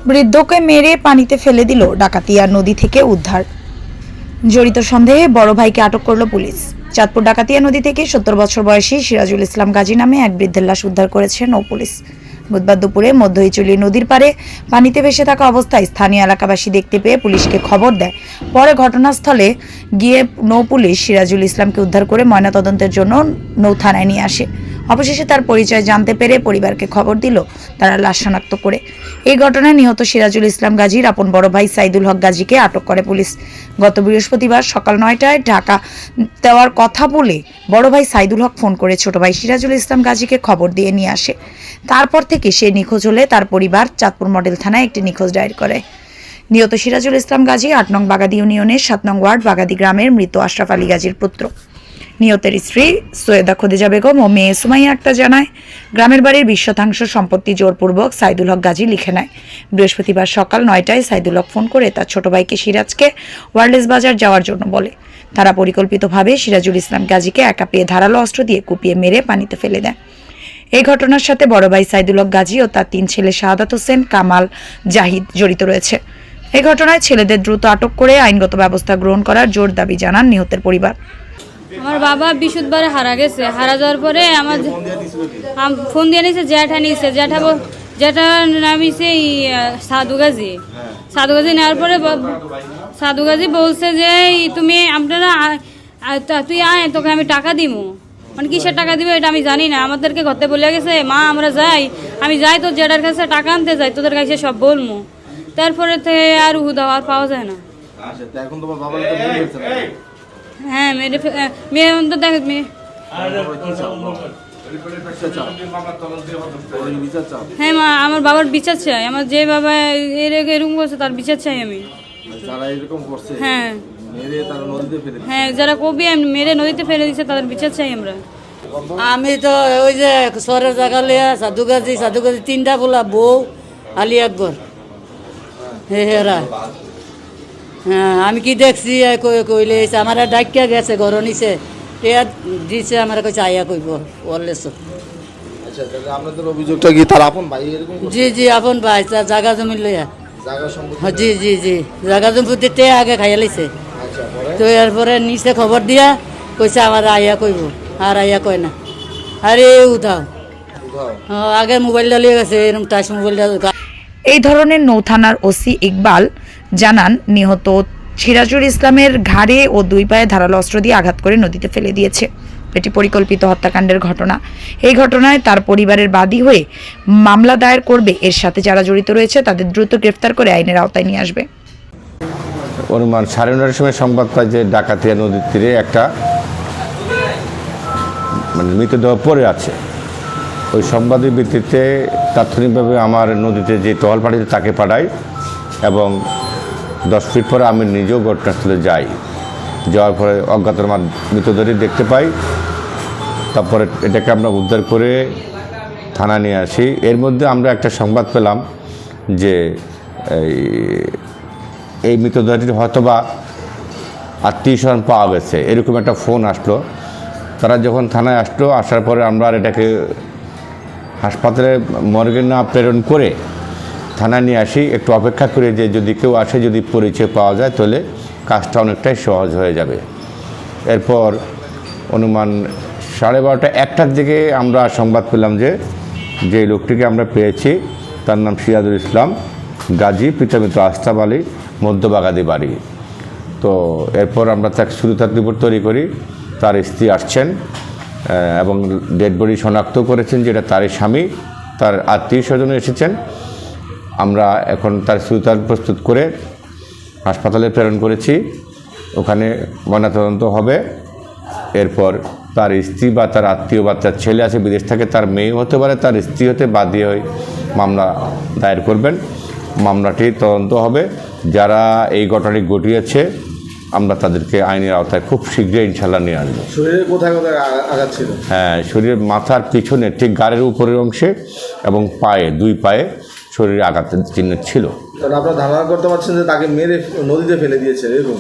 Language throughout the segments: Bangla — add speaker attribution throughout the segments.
Speaker 1: বৃদ্ধকে মেরে পানিতে ফেলে দিল ডাকাতিয়া নদী থেকে উদ্ধার। জড়িত সন্দেহে বড় ভাইকে আটক করল পুলিশ। চাঁদপুর ডাকাতিয়া নদী থেকে 70 বছর বয়সী সিরাজুল ইসলাম গাজী নামে এক বৃদ্ধের লাশ উদ্ধার করেছে নৌ পুলিশ। বুধবার দুপুরে মধ্যইচুলি নদীর পাড়ে পানিতে ভেসে থাকা অবস্থায় স্থানীয় এলাকাবাসী দেখতে পেয়ে পুলিশকে খবর দেয়। পরে ঘটনাস্থলে গিয়ে নৌ পুলিশ সিরাজুল ইসলামকে উদ্ধার করে ময়নাতদন্তের জন্য নৌ থানায় নিয়ে আসে। অবশেষে তার পরিচয় জানতে পেরে পরিবারকে খবর দিল তারা লাশ শনাক্ত করে। এই ঘটনায় নিহত সিরাজুল ইসলাম গাজীর আপন বড় ভাই সাইদুল হক গাজীকে আটক করে পুলিশ। গত বৃহস্পতিবার সকাল 9টায় ঢাকা দেওয়ার কথা বলে বড় ভাই সাইদুল হক ফোন করে ছোট ভাই সিরাজুল ইসলাম গাজীকে খবর দিয়ে নিয়ে আসে। তারপর থেকে সে নিখোঁজ হলে তার পরিবার চাঁদপুর মডেল থানায় একটি নিখোঁজ ডায়েরি করে। নিহত সিরাজুল ইসলাম গাজী 8 নং বাগাদি ইউনিয়নের 7 নং ওয়ার্ড বাগাদি গ্রামের মৃত আশরাফ আলী গাজীর পুত্র। নিহতের স্ত্রী সৈয়দা খদিজা বেগম ও মেয়ে সুমাইয়া আক্তার জানায়, গ্রামের বাড়ির 20% সম্পত্তি জোরপূর্বক সাইদুল হক গাজী লিখে নেয়। বৃহস্পতিবার সকাল 9টায় সাইদুল হক ফোন করে তার ছোট ভাইকে সিরাজকে ওয়ারলেস বাজার যাওয়ার জন্য বলে। তারা পরিকল্পিতভাবে সিরাজুল ইসলাম গাজীকে একা পেয়ে ধারালো অস্ত্র দিয়ে কুপিয়ে মেরে পানিতে ফেলে দেয়। এই ঘটনার সাথে বড় ভাই সাইদুল হক গাজী ও তার 3 ছেলে শাহাদাত হোসেন, কামাল, জাহিদ জড়িত রয়েছে। এই ঘটনায় ছেলেদের দ্রুত আটক করে আইনগত ব্যবস্থা গ্রহণ করার জোর দাবি জানান নিহতের পরিবার।
Speaker 2: আমার বাবা বৃহস্পতিবারে হারা গেছে। হারা যাওয়ার পরে আমার ফোন দিয়ে নিয়েছে, জ্যাঠা নিয়েছে। জ্যাঠা নামিয়েছে সাধু গাজী। সাধু গাজী নেওয়ার পরে সাধু গাজী বলছে যে তুমি আপনারা তুই আয়, তোকে আমি টাকা দিব। মানে কিসের টাকা দিবে এটা আমি জানি না। আমাদেরকে ঘরতে বলে গেছে, মা আমরা যাই, আমি যাই তোর জ্যাঠার কাছে টাকা আনতে যাই, তোদের কাছে সব বলবো। তারপরে থেকে আর হুদা আর পাওয়া যায় না। হ্যাঁ মেয়ে তো দেখ মেয়ে। হ্যাঁ মা, আমার বাবার বিচার চাই। আমার যে বাবা এরকম করছে তার বিচার চাই আমি। হ্যাঁ হ্যাঁ, যারা কবি মেরে নদীতে ফেলে দিচ্ছে তাদের বিচার চাই আমরা।
Speaker 3: আমি তো ওই যে শহরের জায়গা লিয়া সাধু গাজী 3টা বলা বউ আলী আকবর হেরা। হ্যাঁ আমি কি দেখছি কইলে আমার ডাকিয়া গেছে ঘর নিছে টেয়া দিছে, আমার কইছে আইয়া কইব ওয়ারলেস।
Speaker 4: আচ্ছা, আপনাদের অভিযোগটা কি তার আপন ভাই এরকম?
Speaker 3: জি জি আপন ভাই, তার জায়গা জমি লইয়া। জি জি জি জায়গা জমি তে আগে খাইয়া লাইছে। তো এরপরে নিচে খবর দিয়া কইছে আমার আইয়া কইব, আর আইয়া কয় না। আরে উঠাও আগে মোবাইলটা লিয়ে গেছে, এরকম টাচ মোবাইলটা।
Speaker 1: এই ধরনের নৌ থানার ওসি ইকবাল জানান, নিহত সিরাজুল ইসলামের ঘাড়ে ও 2 পায়ে ধারালো অস্ত্র দিয়ে আঘাত করে নদীতে ফেলে দিয়েছে। এটি পরিকল্পিত হত্যাকাণ্ডের ঘটনা। এই ঘটনায় তার পরিবারের বাদী হয়ে মামলা দায়ের করবে। এর সাথে যারা জড়িত রয়েছে তাদের দ্রুত গ্রেফতার করে আইনের আওতায় নিয়ে আসবে।
Speaker 5: অনুমান 9:30 সময় সংবাদ পাই যে ডাকাতিয়া নদীর তীরে একটা মৃতদেহ পড়ে আছে। ওই সংবাদের ভিত্তিতে তাৎক্ষণিকভাবে আমার নদীতে যে টহল পাঠিয়ে তাকে পাঠাই এবং 10 ফিট পরে আমি নিজেও ঘটনাস্থলে যাই। যাওয়ার পরে অজ্ঞাতর মৃতদেহটি দেখতে পাই। তারপরে এটাকে আমরা উদ্ধার করে থানা নিয়ে আসি। এর মধ্যে আমরা একটা সংবাদ পেলাম যে এই মৃতদেহটি হয়তোবা আত্মীয়স্বজন পাওয়া গেছে, এরকম একটা ফোন আসলো। তারা যখন থানায় আসলো, আসার পরে আমরা আর এটাকে হাসপাতালে মর্গে না প্রেরণ করে থানায় নিয়ে আসি। একটু অপেক্ষা করে যে যদি কেউ আসে, যদি পরিচয় পাওয়া যায় তাহলে কাজটা অনেকটাই সহজ হয়ে যাবে। এরপর অনুমান 12:30 1টার দিকে আমরা সংবাদ পেলাম যে লোকটিকে আমরা পেয়েছি, তার নাম সিরাজুল ইসলাম গাজী, পিতা মৃত আশরাফ আলী, মধ্যবাগাদি বাড়ি। তো এরপর আমরা তাকে শুরু তার রিপোর্ট তৈরি করি। তার স্ত্রী আসছেন এবং ডেড বডি শনাক্ত করেছেন যেটা তারই স্বামী, তার আত্মীয় স্বজন এসেছেন। আমরা এখন তার সুতার প্রস্তুত করে হাসপাতালে প্রেরণ করেছি। ওখানে ময়নাতদন্ত হবে। এরপর তার স্ত্রী বা তার আত্মীয় বা তার ছেলে আছে বিদেশ থেকে, তার মেয়ে হতে পারে, তার স্ত্রী হতে বাদী হয়ে মামলা দায়ের করবেন। মামলাটি তদন্ত হবে। যারা এই ঘটনাটি ঘটিয়েছে আমরা তাদেরকে আইনের আওতায় খুব শীঘ্রই ইনশাল্লাহ নিয়ে আসবো।
Speaker 4: শরীরে কোথায় কোথায় আঘাত ছিল?
Speaker 5: হ্যাঁ, শরীরের মাথার পিছনে ঠিক গাড়ির উপরের অংশে এবং পায়ে 2 পায়ে শরীরে আঘাতের চিহ্ন ছিল।
Speaker 4: আপনারা ধারণা করতে পারছেন যে তাকে মেরে নদীতে ফেলে দিয়েছে এরকম?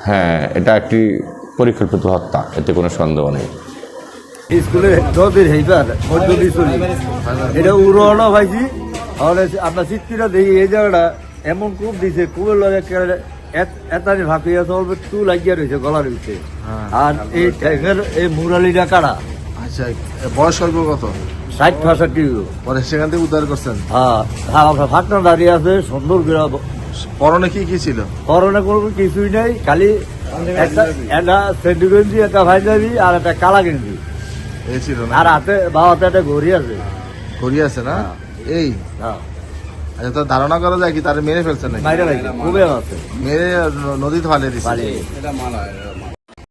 Speaker 5: হ্যাঁ, এটা একটি পরিকল্পিত হত্যা, এতে কোনো সন্দেহ নেই।
Speaker 6: স্কুলে নদীর হেইবার এটা উড়ানো ভাইছি তাহলে আপনার চিত্রটা দেখি এই জায়গাটা এমন কূপ দিছে কূপের লগে এতানি ভাপিয়া চলবে টু লাগিয়া রয়েছে গলার ভিতরে আর এই ট্যাঙ্কের এই মুরালিটা কাড়া
Speaker 4: আচ্ছা বয়স অল্প কত?
Speaker 6: 60-65
Speaker 4: পরে সেখান থেকে উদ্ধার করছেন।
Speaker 6: হ্যাঁ আপনার ফাটনা দাঁড়িয়ে আছে সুন্দর করে
Speaker 4: পরনে কি কি ছিল?
Speaker 6: করোনা কোনো কিছুই নেই খালি একটা সেন্ডু গেঞ্জি একটা ভাইজাবি আর একটা কালা গেঞ্জি
Speaker 4: এই ছিল না?
Speaker 6: আর হাতে বাবাতে একটা ঘড়ি আছে
Speaker 4: ঘুরিয়ে আছে না? এই
Speaker 6: হ্যাঁ
Speaker 4: আচ্ছা, তো ধারণা করা যায় কি তারা মেরে ফেলছে নাকি?
Speaker 6: মাইরা লাগছে খুবই আছে
Speaker 4: মেরে নদীতে ফালিয়ে দিচ্ছে।
Speaker 6: পালিয়ে